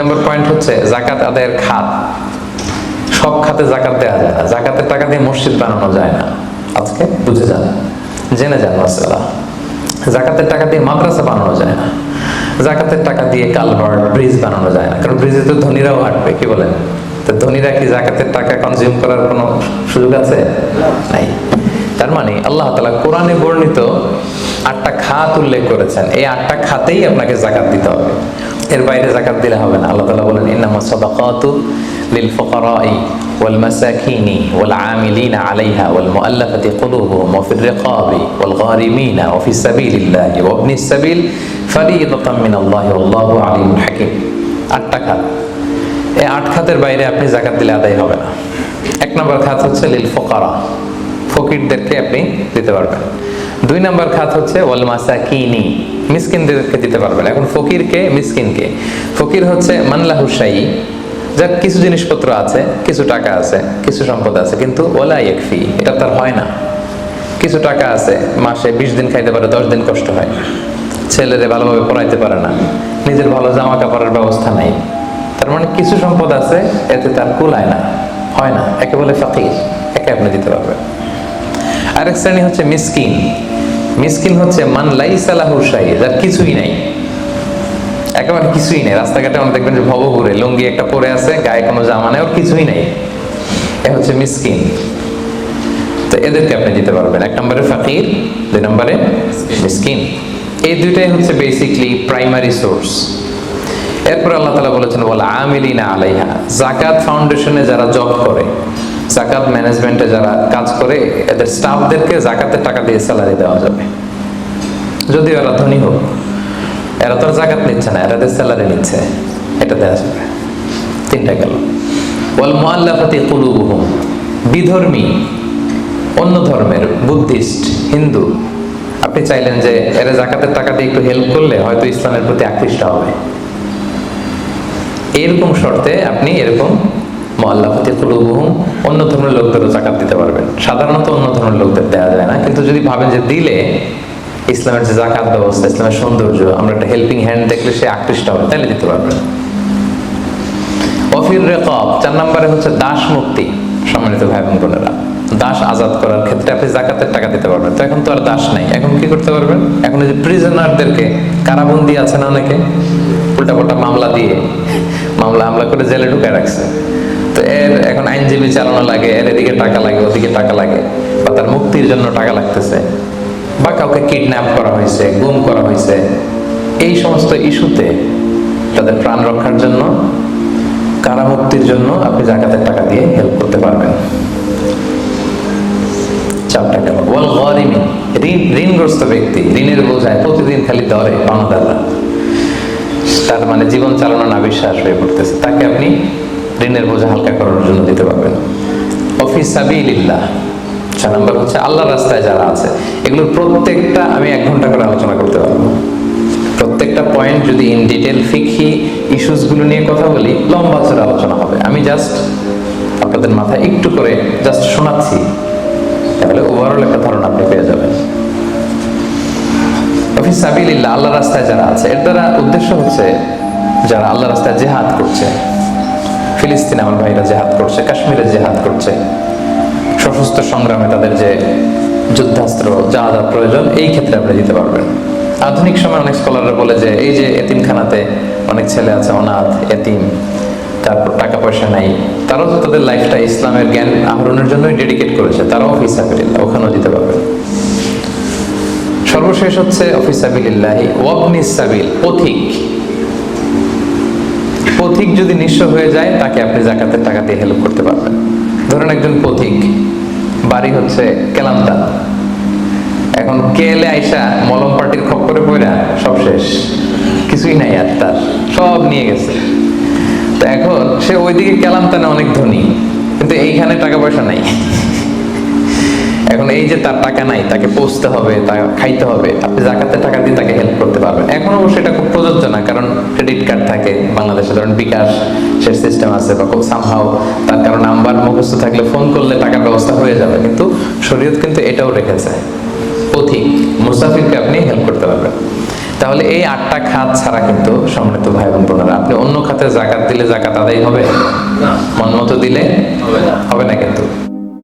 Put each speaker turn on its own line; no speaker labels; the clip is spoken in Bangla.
নম্বর পয়েন্ট হচ্ছে জাকাত আদায়ের খাত। সব খাতে জাকাত দেওয়া যায় না। জাকাতের টাকা দিয়ে মসজিদ বানানো যায় না। আজকে বুঝে যান, জেনে যান মাসালা। জাকাতের টাকা দিয়ে মাদ্রাসা বানানো যায় না। জাকাতের টাকা দিয়ে কালভার্ট, ব্রিজ বানানো যায় না, কারণ ব্রিজে তো ধনীরাও হাঁটবে, কি বলেন? তো ধনীরা কি জাকাতের টাকা কনজিউম করার কোনো সুযোগ আছে? নাই। তার মানে আল্লাহ তাআলা কোরআনে বর্ণিত 8টা খাত উল্লেখ করেছেন, এই 8টা খাতেই আপনাকে জাকাত দিতে হবে। এর বাইরে জাকাত দিলে হবে না। আল্লাহ তাআলা বলেন, ইন্নামাস সাদাকাতু লিল ফুকারাই ওয়াল মাসাকিনি ওয়াল আমিলিনা আলাইহা ওয়াল মুআল্লাফাতি কুলুবুহুম ওয়া ফির রিকাবি ওয়াল গারিমিনা ওয়া ফিস সাবিলিল্লাহি ওয়া ইবনিস সাবিল ফারিদাতাম মিনাল্লাহি ওয়াল্লাহু আলিমুল হাকীম। 8টা খাত। এই 8 খাতের বাইরে আপনি জাকাত দিলে আদায় হবে না। 1 নম্বর খাত হচ্ছে লিল ফুকারা, ফকিরদেরকে আপনি দিতে পারবেন। 2 নম্বর খাত হচ্ছে ওয়াল মাসাকিনি, মিসকিনদেরকে দিতে পারবেন। এখন ফকিরকে, মিসকিনকে, ফকির হচ্ছে মানলাহু শাই, যার কিছু জিনিসপত্র আছে, কিছু টাকা আছে, কিছু সম্পদ আছে, কিন্তু ওয়ালা ইয়াকফি, এটা তার হয় না। কিছু টাকা আছে, মাসে 20 দিন খাইতে পারে, 10 দিন কষ্ট হয়, ছেলেরে ভালোভাবে পড়াইতে পারে না, নিজের ভালো জামা কাপড়ের ব্যবস্থা নাই। তার মানে কিছু সম্পদ আছে, এতে তার কুলায় না, হয় না, একে বলে ফাকির, একে আপনি দিতে পারবেন। আরেক শ্রেণী হচ্ছে মিসকিন। মিসকিন হচ্ছে মান লাইসা লাহু শাই, যার কিছুই নাই, একেবারে কিছুই নেই। রাস্তাঘাটে অনেক দেখবেন যে ভবঘুরে লুঙ্গি একটা পরে আছে, গায়ে কোনো জামা নেই, ওর কিছুই নেই, এ হচ্ছে মিসকিন। তো এদেরকে আপনি দিতে পারবেন। 1 নম্বরে ফাকির, 2 নম্বরে মিসকিন। এই দুইটাই হচ্ছে বেসিকলি প্রাইমারি সোর্স। এরপর আল্লাহ তাআলা বলেছেন ওয়াল আমিলিনা আলাইহা, যাকাত ফাউন্ডেশনে যারা জব করে, যাকাত ম্যানেজমেন্টে যারা কাজ করে, এদের স্টাফদেরকে যাকাতের টাকা দিয়ে স্যালারি দেওয়া যাবে। যদি এরা ধনী হোক, এরা তো জাকাত নিচ্ছে না, এরা স্যালারি নিচ্ছে, এটা দেওয়া যাবে। 3টা গেল। ওয়াল মুআল্লাফাতি কুলুবুহুম, বিধর্মী, অন্য ধর্মের, বুদ্ধিস্ট, হিন্দু, আপনি চাইলেন যে এরা জাকাতের টাকা দিয়ে একটু হেল্প করলে হয়তো ইসলামের প্রতি আকৃষ্ট হবে, এরকম শর্তে আপনি এরকম মুআল্লাফাতি কুলুবুহুম, অন্য ধর্মের লোকদেরও জাকাত দিতে পারবেন। সাধারণত অন্য ধর্মের লোকদের দেওয়া যায় না, কিন্তু যদি ভাবেন যে দিলে ইসলামের যে জাকাত ব্যবস্থা, ইসলামের সৌন্দর্য, আমরা একটা হেল্পিং হ্যান্ড দেখলে সে আকৃষ্ট হবে, তাহলে দিতে পারবেন। ওয়াফির রিকাব, 4 নম্বরে হচ্ছে দাস মুক্তি। সম্মানিত ভাই বোন বোনেরা, দাস আজাদ করার ক্ষেত্রে আপনি জাকাতের টাকা দিতে পারবেন। তো এখন তো আর দাস নাই, এখন কি করতে পারবেন? এখন এই যে প্রিজনারদেরকে, কারাবন্দী আছে না অনেকে, উল্টাপাল্টা মামলা দিয়ে হামলা করে জেলে ঢুকায় রাখছে, তো এর এখন আইনজীবী চালানো লাগে, এর এদিকে টাকা লাগে, ওদিকে টাকা লাগে, বা তার মুক্তির জন্য টাকা লাগতেছে, বা কাউকে কিডন্যাপ করা হয়েছে, গুম করা হয়েছে, এই সমস্ত ইস্যুতে তাদের প্রাণ রক্ষার জন্য, কারামুক্তির জন্য আপনি জাকাতের টাকা দিয়ে হেল্প করতে পারবেন। 4টা গেল। ওয়াল গারিমিন, ঋণগ্রস্ত ব্যক্তি, ঋণের বোঝায় প্রতিদিন খালি ধরে পাওনাদাররা, তার মানে জীবন চালানো না বিশ্বাস হয়ে পড়তেছে, তাকে আপনি ঋণের বোঝা হালকা করার জন্য দিতে পারবেন। ফি সাবিলিল্লাহ, 6 নম্বর হচ্ছে আল্লাহর রাস্তায় যারা আছে। এগুলোর প্রত্যেকটা আমি 1 ঘন্টা করে আলোচনা করতে পারবো। প্রত্যেকটা পয়েন্ট যদি ইন ডিটেল ফিকহি ইস্যুস গুলো নিয়ে কথা বলি, লম্বা চড়া আলোচনা হবে। আমি জাস্ট আপনাদের মাথায় একটু করে জাস্ট শোনাচ্ছি, তাহলে ওভারঅল একটা ধারণা আপনি পেয়ে যাবেন। ফি সাবিলিল্লাহ, আল্লাহর রাস্তায় যারা আছে, এর দ্বারা উদ্দেশ্য হচ্ছে যারা আল্লাহর রাস্তায় জিহাদ করছে। ফিলিস্তিনে আমার ভাইরা জিহাদ করছে, কাশ্মীরে জিহাদ করছে, সশস্ত্র সংগ্রামে তাদের যে যুদ্ধাস্ত্র যা যা প্রয়োজন, এই ক্ষেত্রে আপনি দিতে পারবেন। আধুনিক সময় অনেক স্কলাররা বলে যে এই যে এতিমখানাতে অনেক ছেলে আছে, অনাথ, এতিম, তারপর টাকা পয়সা নাই, তারাও তো তাদের লাইফটা ইসলামের জ্ঞান আহরণের জন্যই ডেডিকেট করেছে, তারাও ফি সাবিলিল্লাহ, ওখানেও দিতে পারবেন। সর্বশেষ হচ্ছে ফি সাবিলিল্লাহি ওয়া ইবনিস সাবিল, পথিক। পথিক যদি নিঃস্ব হয়ে যায়, তাকে আপনি জাকাতের টাকা দিয়ে হেল্প করতে পারবেন। ধরেন একজন পথিক, বাড়ি হচ্ছে কেলান্তা, এখন কেলে আইসা মলম পার্টির খপ্পরে পড়া সব শেষ, কিছুই নাই আর, তার সব নিয়ে গেছে। তো এখন সে ওইদিকে কেলান্তানে অনেক ধনী, কিন্তু এইখানে টাকা পয়সা নাই। এখন এই যে তার টাকা নাই, তাকে পৌঁছতে হবে, তাকে খাইতে হবে, আপনি জাকাতের টাকা দিয়ে তাকে হেল্প করতে পারবেন। এখন অবশ্যই এটা খুব প্রযোজ্য না, কারণ ক্রেডিট কার্ড থাকে বাংলাদেশে, ধরেন বিকাশ সে সিস্টেম আছে, বা খুব সামহাও তার কারণ নাম্বার মুখস্থ থাকলে ফোন করলে টাকার ব্যবস্থা হয়ে যাবে, কিন্তু শরীয়ত কিন্তু এটাও রেখেছে, পথিক মুসাফিরকে আপনি হেল্প করতে পারবেন। তাহলে এই 8টা খাত ছাড়া কিন্তু সম্মানিত ভাই বোন বোনেরা আপনি অন্য খাতে জাকাত দিলে জাকাত আদায় হবে
না,
মন মতো দিলে
হবে না।
হবে না কিন্তু